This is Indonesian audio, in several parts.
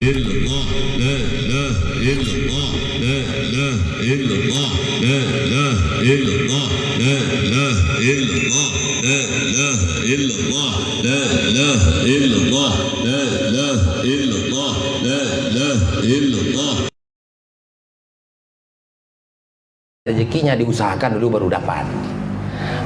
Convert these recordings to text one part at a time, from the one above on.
illallah, la ilaha illallah, la ilaha illallah, la ilaha illallah, la ilaha illallah, la ilaha illallah, la ilaha illallah, la ilaha illallah, la ilaha illallah. Rezekinya diusahakan dulu baru dapat.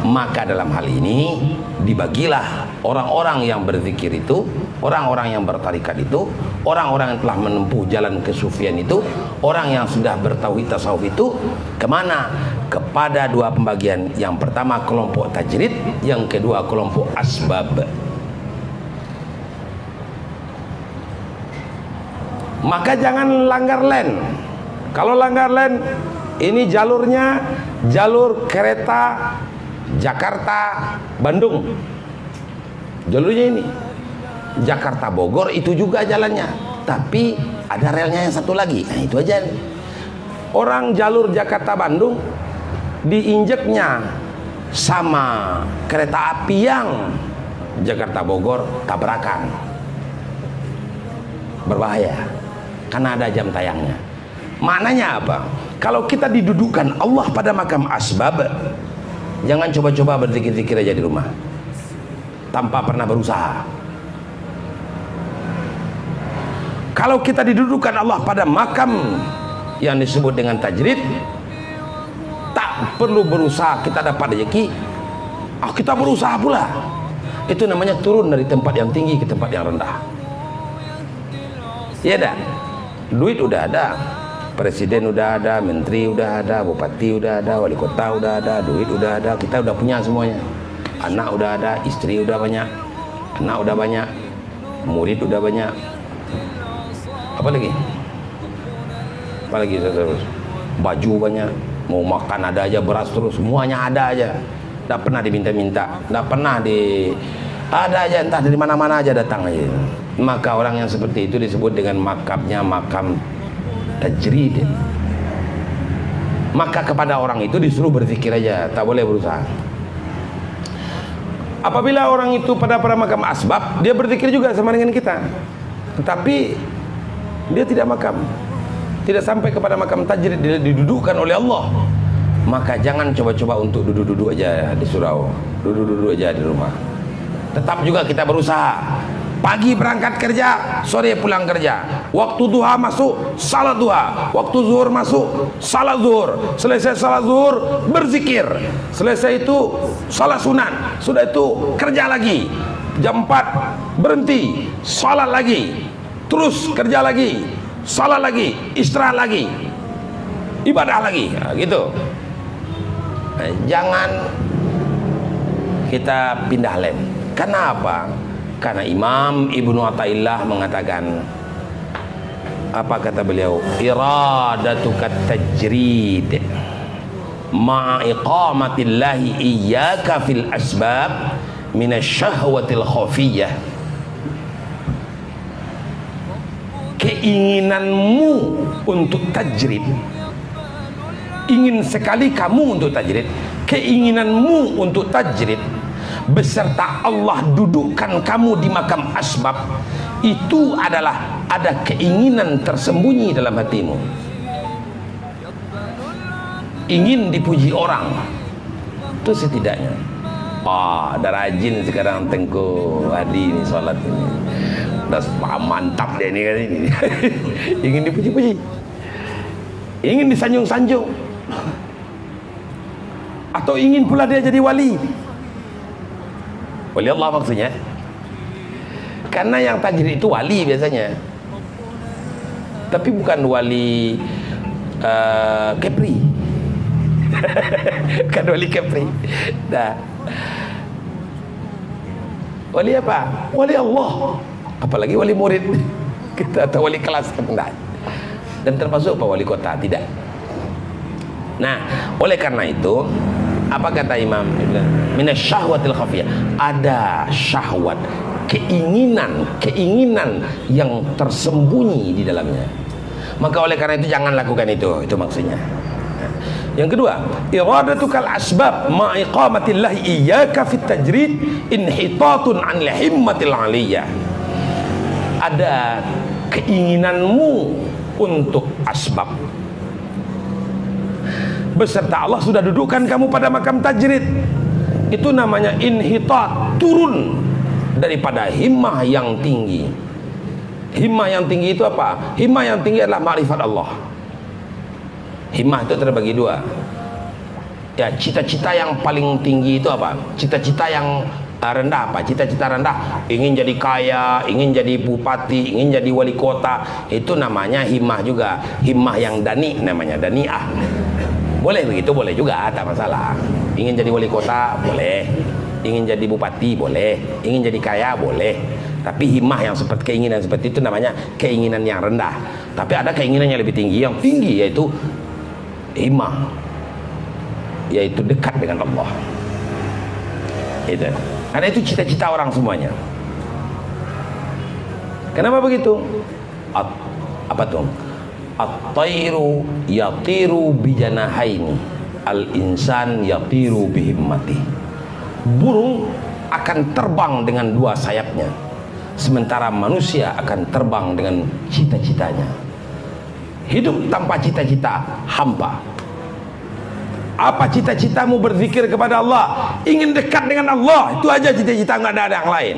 Maka dalam hal ini dibagilah orang-orang yang berzikir itu, orang-orang yang bertarikat itu, orang-orang yang telah menempuh jalan kesufian itu, orang yang sudah bertauhid tasawuf itu kemana? Kepada dua pembagian. Yang pertama kelompok tajrid, yang kedua kelompok asbab. Maka jangan langgar len. Kalau langgar len, ini jalurnya jalur kereta Jakarta Bandung, jalurnya ini Jakarta Bogor, itu juga jalannya, tapi ada relnya yang satu lagi. Nah itu aja. Orang jalur Jakarta Bandung diinjeknya sama kereta api yang Jakarta Bogor, tabrakan, berbahaya karena ada jam tayangnya. Maknanya apa? Kalau kita didudukkan Allah pada makam asbab, jangan coba-coba berzikir-zikir aja di rumah tanpa pernah berusaha. Kalau kita didudukkan Allah pada makam yang disebut dengan tajrid, tak perlu berusaha kita dapat rezeki. Kita berusaha pula. Itu namanya turun dari tempat yang tinggi ke tempat yang rendah. Ya dah. Duit udah ada, presiden udah ada, menteri udah ada, bupati udah ada, wali kota udah ada, duit udah ada, kita udah punya semuanya. Anak udah ada, istri udah banyak, anak udah banyak, murid udah banyak. Apa lagi? Apa lagi? Baju banyak, mau makan ada aja, beras terus, semuanya ada aja. Tidak pernah diminta-minta, tidak pernah ada aja, entah dari mana-mana aja datang aja. Maka orang yang seperti itu disebut dengan makamnya makam tajrid. Maka kepada orang itu disuruh berzikir aja, tak boleh berusaha. Apabila orang itu pada makam asbab, dia berzikir juga sama dengan kita, tetapi dia tidak makam, tidak sampai kepada makam tajrid, dia didudukkan oleh Allah. Maka jangan coba-coba untuk duduk-duduk aja di surau, duduk-duduk aja di rumah. Tetap juga kita berusaha. Pagi berangkat kerja, sore pulang kerja. Waktu duha masuk, salat duha. Waktu zuhur masuk, salat zuhur. Selesai salat zuhur, berzikir. Selesai itu salat sunat. Sudah itu kerja lagi. Jam 4 berhenti, salat lagi. Terus kerja lagi, salat lagi, istirahat lagi, ibadah lagi. Nah, gitu. Jangan kita pindah lem. Kenapa? Karena Imam Ibnu Athaillah mengatakan, apa kata beliau? Iradatukat tajrid ma'a iqamatillahi iyyaka fil asbab minasyahwatil khafiyah. Keinginanmu untuk tajrid, ingin sekali kamu untuk tajrid, keinginanmu untuk tajrid beserta Allah dudukkan kamu di makam asbab, itu adalah ada keinginan tersembunyi dalam hatimu, ingin dipuji orang. Itu setidaknya ada rajin sekarang Tengku Hadi ini sholat ini, udah mantap dia ini kan ini. Ingin dipuji-puji, ingin disanjung-sanjung, atau ingin pula dia jadi wali. Wali Allah maksudnya. Karena yang tajrid itu wali biasanya, tapi bukan wali Kepri. Bukan wali Kepri. Nah, wali apa? Wali Allah. Apalagi wali murid kita atau wali kelas, enggak. Dan termasuk apa wali kota, tidak. Nah, oleh karena itu, apa kata Imam? Minasyahwatil khafiyah. Ada syahwat, keinginan yang tersembunyi di dalamnya. Maka oleh karena itu jangan lakukan itu maksudnya. Yang kedua, iradatukal asbab ma'iqamatillahi iyyaka fit tajrid inhitatun an himmatil aliyah. Ada keinginanmu untuk asbab. Beserta Allah sudah dudukkan kamu pada makam tajrid. Itu namanya inhitat, turun daripada himmah yang tinggi. Himmah yang tinggi itu apa? Himmah yang tinggi adalah ma'rifat Allah. Himmah itu terbagi dua. Ya, cita-cita yang paling tinggi itu apa? Cita-cita yang rendah apa? Cita-cita rendah, ingin jadi kaya, ingin jadi bupati, ingin jadi wali kota, itu namanya himmah juga. Himmah yang dani namanya, daniah. Boleh begitu, boleh juga, tak masalah. Ingin jadi wali kota, boleh. Ingin jadi bupati, boleh. Ingin jadi kaya, boleh. Tapi himmah yang seperti keinginan seperti itu namanya keinginan yang rendah. Tapi ada keinginan yang lebih tinggi, yang tinggi yaitu himmah, yaitu dekat dengan Allah. Itu. Karena itu cita-cita orang semuanya. Kenapa begitu? Apa tuh? At-tairu yatiru bijanahaini, al-insan yatiru bihimmati. Burung akan terbang dengan dua sayapnya, sementara manusia akan terbang dengan cita-citanya. Hidup tanpa cita-cita hampa. Apa cita-citamu? Berzikir kepada Allah, ingin dekat dengan Allah, itu aja cita-cita, nggak ada yang lain.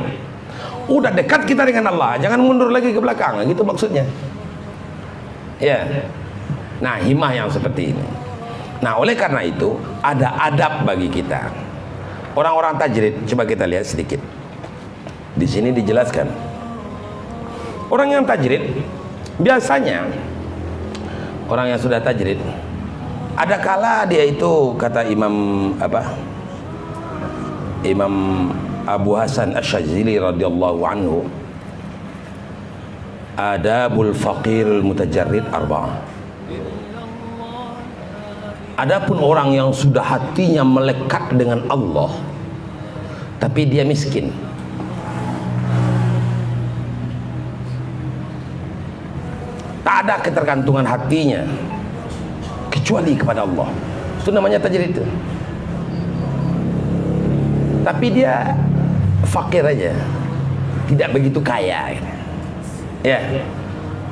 Udah dekat kita dengan Allah, jangan mundur lagi ke belakang, gitu maksudnya. Ya. Nah, himmah yang seperti ini. Nah, oleh karena itu ada adab bagi kita. Orang-orang tajrid, coba kita lihat sedikit. Di sini dijelaskan. Orang yang tajrid biasanya, orang yang sudah tajrid, ada kala dia itu, kata Imam Abu Hasan Asy-Syadzili radhiyallahu anhu, adabul faqirul mutajarrid arba'ah. Adapun orang yang sudah hatinya melekat dengan Allah tapi dia miskin, tak ada ketergantungan hatinya kecuali kepada Allah, itu namanya tajrid itu. Tapi dia fakir aja, tidak begitu kaya. Ya,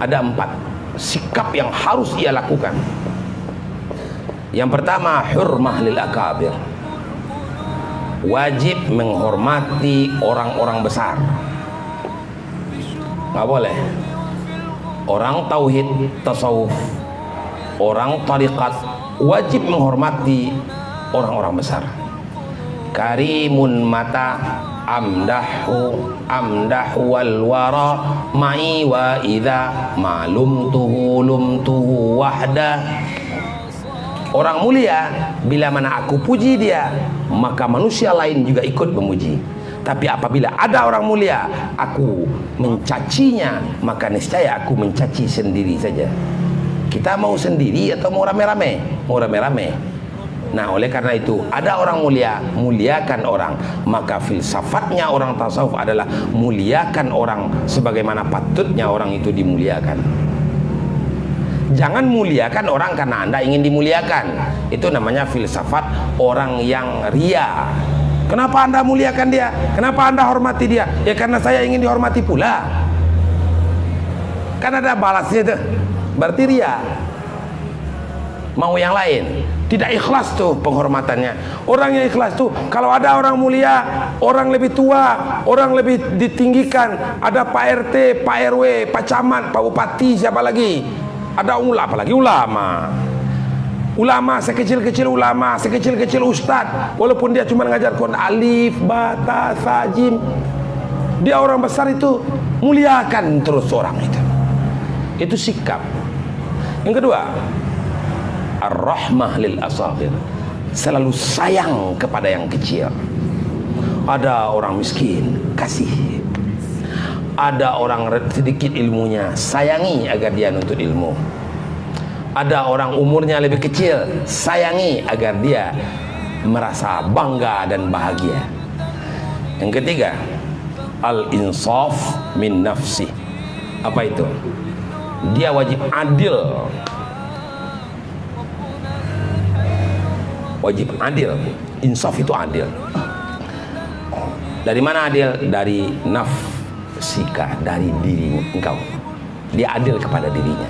ada 4 sikap yang harus ia lakukan. Yang pertama, hurmah lil akabir, wajib menghormati orang-orang besar. Nggak boleh orang tauhid, tasawuf, orang tariqat, wajib menghormati orang-orang besar. Karimun mata amdahu wal wara ma'i wa idza lumtuhu wahda. Orang mulia, bila mana aku puji dia, maka manusia lain juga ikut memuji. Tapi apabila ada orang mulia, aku mencacinya, maka niscaya aku mencaci sendiri saja. Kita mau sendiri atau mau rame-rame? Mau rame-rame. Nah, oleh karena itu, ada orang mulia, muliakan orang. Maka filsafatnya orang tasawuf adalah muliakan orang sebagaimana patutnya orang itu dimuliakan. Jangan muliakan orang karena Anda ingin dimuliakan. Itu namanya filsafat orang yang ria. Kenapa Anda muliakan dia? Kenapa Anda hormati dia? Ya karena saya ingin dihormati pula. Kan ada balasnya itu. Berarti ria. Mau yang lain. Tidak ikhlas tuh penghormatannya. Orang yang ikhlas tuh, kalau ada orang mulia, orang lebih tua, orang lebih ditinggikan, ada Pak RT, Pak RW, Pak Camat, Pak Bupati, siapa lagi? Ada apalagi ulama. Ulama sekecil-kecil ulama, sekecil-kecil ustad, walaupun dia cuma ngajar Quran alif, ba, ta, sa, jim, dia orang besar itu muliakan terus orang itu. Itu sikap. Yang kedua, ar-rahmah lil asagir, selalu sayang kepada yang kecil. Ada orang miskin, kasih. Ada orang sedikit ilmunya, sayangi agar dia nuntut ilmu. Ada orang umurnya lebih kecil, sayangi agar dia merasa bangga dan bahagia. Yang ketiga, al-insaf min nafsi. Apa itu? Dia wajib adil. Wajib adil. Insaf itu adil. Dari mana adil? Dari nafsika, dari diri engkau. Dia adil kepada dirinya.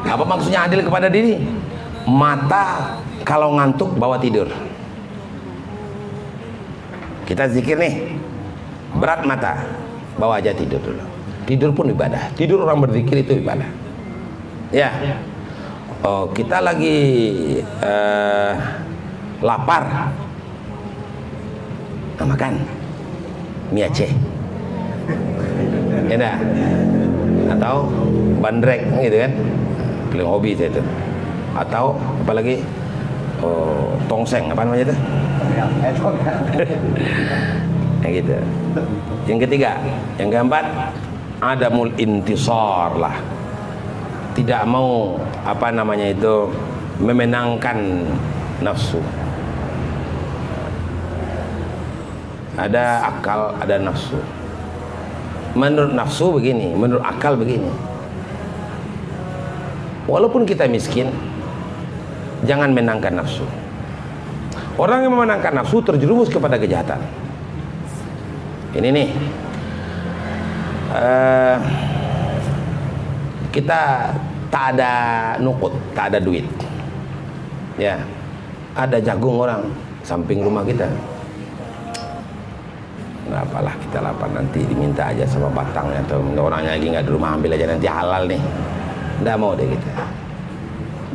Apa maksudnya adil kepada diri? Mata kalau ngantuk bawa tidur. Kita zikir nih, berat mata, bawa aja tidur dulu. Tidur pun ibadah. Tidur orang berzikir itu ibadah. Ya. Oh, kita lagi lapar. Nah, makan mie Aceh. Ya, atau bandrek gitu kan. Paling hobi saya itu. Atau apalagi tongseng, apa namanya itu? Yang gitu. Yang ketiga, yang keempat, adamul intisar lah. Tidak mau apa namanya itu memenangkan nafsu. Ada akal, ada nafsu. Menurut nafsu begini, menurut akal begini. Walaupun kita miskin, jangan menangkan nafsu. Orang yang memenangkan nafsu terjerumus kepada kejahatan. Ini nih, kita tak ada nukut, tak ada duit. Ya, ada jagung orang samping rumah kita. Nggak apalah, kita lapar nanti diminta aja sama batangnya, atau orangnya lagi nggak di rumah, ambil aja nanti halal nih. Nggak mau deh kita.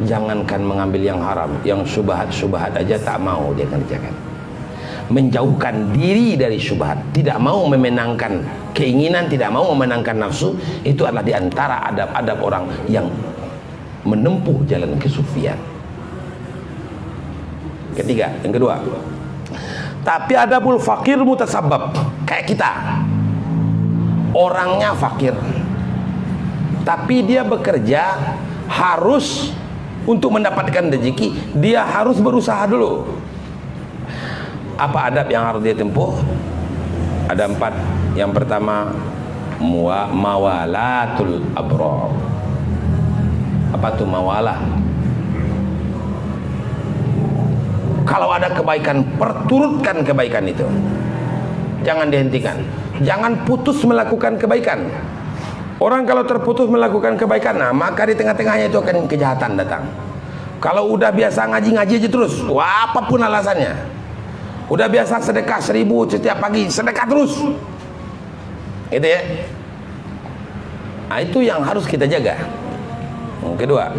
Jangankan mengambil yang haram, yang syubhat aja tak mau dia kerjakan. Menjauhkan diri dari syubhat, tidak mau memenangkan keinginan, tidak mau memenangkan nafsu, itu adalah diantara adab-adab orang yang menempuh jalan kesufian. Ketiga, yang kedua, tapi adabul fakir mutasabab. Kayak kita, orangnya fakir, tapi dia bekerja harus untuk mendapatkan rezeki, dia harus berusaha dulu. Apa adab yang harus dia tempuh? Ada 4. Yang pertama, mawalatul abrar. Apa tuh mawalah? Kalau ada kebaikan, perturutkan kebaikan itu. Jangan dihentikan. Jangan putus melakukan kebaikan. Orang kalau terputus melakukan kebaikan, nah maka di tengah-tengahnya itu akan kejahatan datang. Kalau udah biasa ngaji-ngaji aja terus, wah, apapun alasannya. Udah biasa sedekah 1000 setiap pagi, sedekah terus. Gitu ya. Nah, itu yang harus kita jaga. Yang kedua,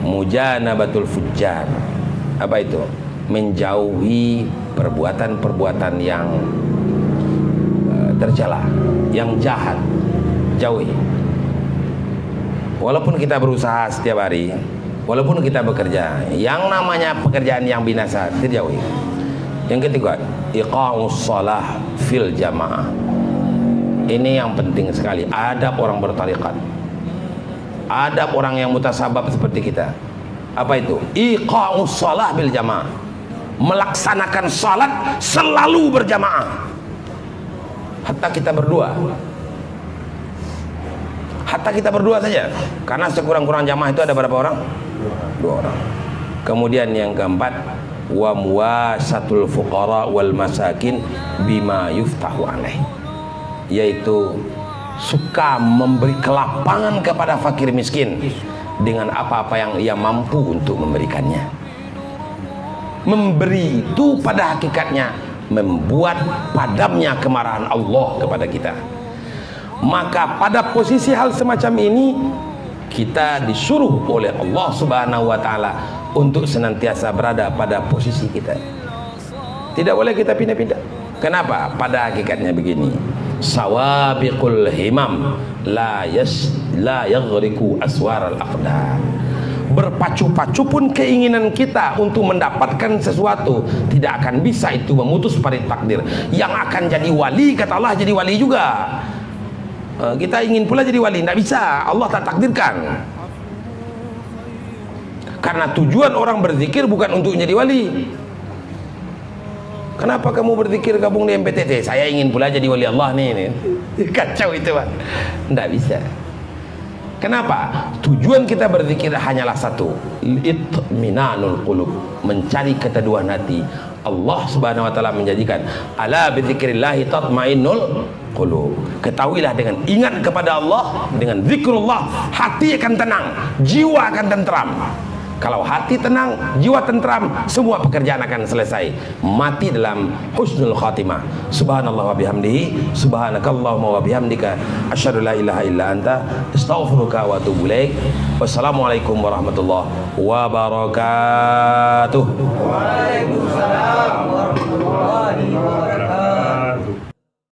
mujanabatul fujjar. Apa itu? Menjauhi perbuatan-perbuatan yang tercela, yang jahat. Jauhi. Walaupun kita berusaha setiap hari, walaupun kita bekerja, yang namanya pekerjaan yang binasa dijauhi. Yang ketiga, iqamus shalah fil jamaah. Ini yang penting sekali. Adab orang bertarikat, adab orang yang mutasabab seperti kita. Apa itu? Iqamus shalah bil jamaah. Melaksanakan salat selalu berjamaah. Hatta kita berdua. Hatta kita berdua saja. Karena sekurang-kurang jamaah itu ada berapa orang? 2 orang. Kemudian yang keempat, wa muwasatul fuqara wal masakin bima yuftahu alaih. Yaitu suka memberi kelapangan kepada fakir miskin dengan apa-apa yang ia mampu untuk memberikannya. Memberi itu pada hakikatnya membuat padamnya kemarahan Allah kepada kita. Maka pada posisi hal semacam ini, kita disuruh oleh Allah Subhanahu wa ta'ala untuk senantiasa berada pada posisi kita. Tidak boleh kita pindah-pindah. Kenapa? Pada hakikatnya begini, sawabiqul himam la yaghriku aswar al-aqdar. Berpacu-pacu pun keinginan kita untuk mendapatkan sesuatu, tidak akan bisa itu memutus parit takdir. Yang akan jadi wali, kata Allah, jadi wali juga. Kita ingin pula jadi wali, tidak bisa, Allah tak takdirkan. Karena tujuan orang berzikir bukan untuk jadi wali. Kenapa kamu berzikir gabung di MPTT? Saya ingin pula jadi wali Allah nih. Kacau itu, Pak. Tidak bisa. Kenapa? Tujuan kita berzikir hanyalah satu, itminanul qulub, mencari keteduhan hati. Allah Subhanahu wa taala menjanjikan, ala bidzikrillah tatmainnul qulub. Ketahuilah dengan ingat kepada Allah, dengan zikrullah, hati akan tenang, jiwa akan tentram. Kalau hati tenang, jiwa tentram, semua pekerjaan akan selesai. Mati dalam husnul khatimah. Subhanallah wa bihamdihi, subhanakallahumma wa bihamdika, asyhadu la ilaha illa anta, astaghfiruka wa atubu ilaik. Wassalamualaikum warahmatullahi wabarakatuh. Waalaikumsalam warahmatullahi wabarakatuh.